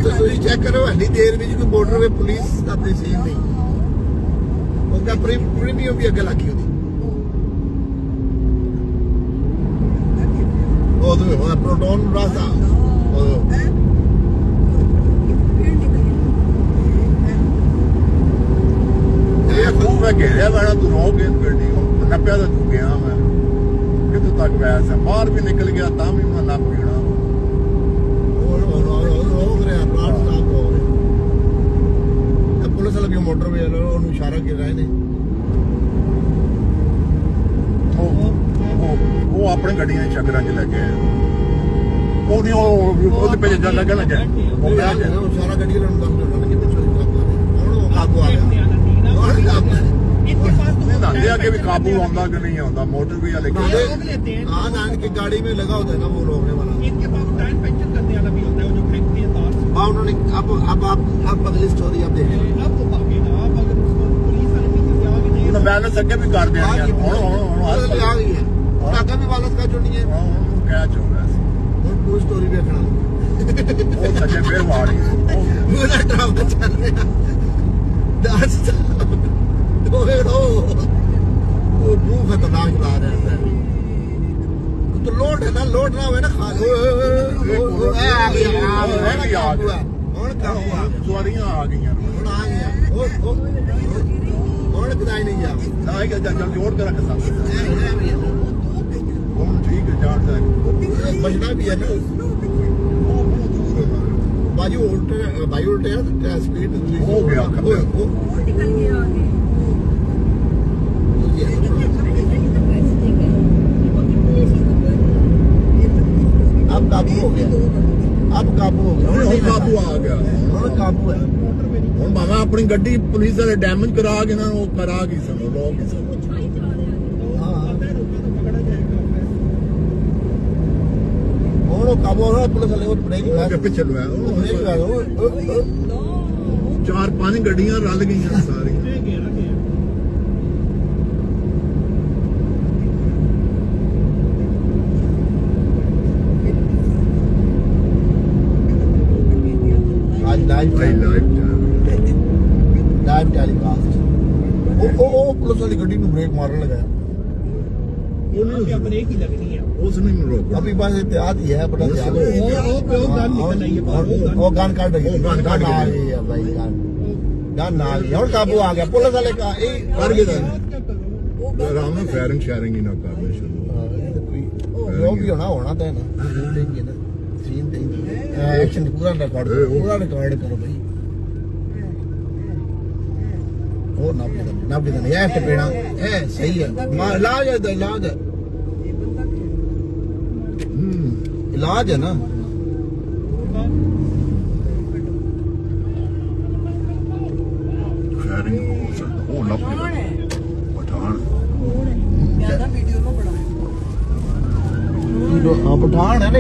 ਤੁਸੀਂ ਚੈੱਕ ਕਰੋ ਇੰਨੀ ਦੇਰ ਵਿੱਚ ਕੋਈ ਮੋਟਰਵੇ ਪੁਲਿਸ ਦਾ ਤਹਿਸੀਲ ਨਹੀਂ ਉਹਦਾ ਪ੍ਰੀਮੀਅਮ ਵੀ ਅੱਗੇ ਲੱਗੀ ਉਹਦੀ ਉਹ ਪ੍ਰੋਟੋਨ ਰਾਸਤਾ मैं घेरिया मैंने तू रोक गए गड्डी नप्या तो तू गया मैं कितों तक वैसे बाहर भी निकल गया ता भी मैं नप पीना रोक रहा प्लाट स्टॉप हो रहे पुलिस वाले मोटरवे वाले इशारा कर रहे हैं वो अपने गड्डियां चक्कर च लगे लगन लगे सारा गड्डी आगू आ गया आगे भी काबू आंदा कि नहीं आंदा मोटर भी हाँ नान की गाड़ी में लगा होता है ना वो रोकने वाला इनके पास टायर पंचर करने वाला भी होता है वो जो फेंकती है तार उन्होंने अब अगली स्टोरी अब देखें अब तो बाकी ना अब अगर पुलिस वाले पीछे आगे नहीं तो बैलेंस अगे भी कर देंगे आ गई है और आगे भी बैलेंस का चुनी है क्या चल रहा है और पूरी स्टोरी भी देखना वो सच्चे फिर वाली पूरा ड्रामा चल रहा दास वो मुंह खतरनाक चला रहे हैं तो लोड है ना लोड ना हुए ना खा लो सवारियां आ गई किराए नहीं गया जोड़ कर रख सकते ठीक है जान बचना भी है ना बाजू उल्टे भाई उल्टे है स्पीड हो गया निकल गया अब काबू हो गया अब काबू हो गया काबू आ गया काबू है ਹੁਣ ਭਾਵੇਂ ਆਪਣੀ ਗੱਡੀ ਪੁਲਿਸ ਵਾਲੇ ਡੈਮੇਜ ਕਰਾ ਕੇ ਨਾ ਉਹ ਕਰਾ ਗਈ ਸਨ ਲੋਕ ਉਹ ਕਾਬੂ ਹੋ ਗਿਆ ਪੁਲਿਸ ਵਾਲੇ ਉਹ ਬ੍ਰੇਕ ਲਾ ਕੇ ਪਿੱਛੇ ਲਵਾਇਆ ਚਾਰ ਪੰਜ ਗੱਡੀਆਂ ਰਲ ਗਈਆਂ ਸਾਰੀਆਂ लाइव टेलीकास्ट ओ पुलिस वाली गड्डी में ब्रेक मारने लगा ब्रेक ही लगनी है उसने रोक अभी बस एहतियात ही है बड़ा वो गन काट रही है गन आ गई है भाई गन आ गई और काबू आ गया पुलिस वाले का कर गए आराम में फायरिंग शेयरिंग ही ना करना शुरू जो भी होना तो है ना सीन देंगे एक्शन पूरा रिकॉर्ड करो भाई वो नाप देना ये पे पेड़ा है सही है इलाज है इलाज है ना पठान है ना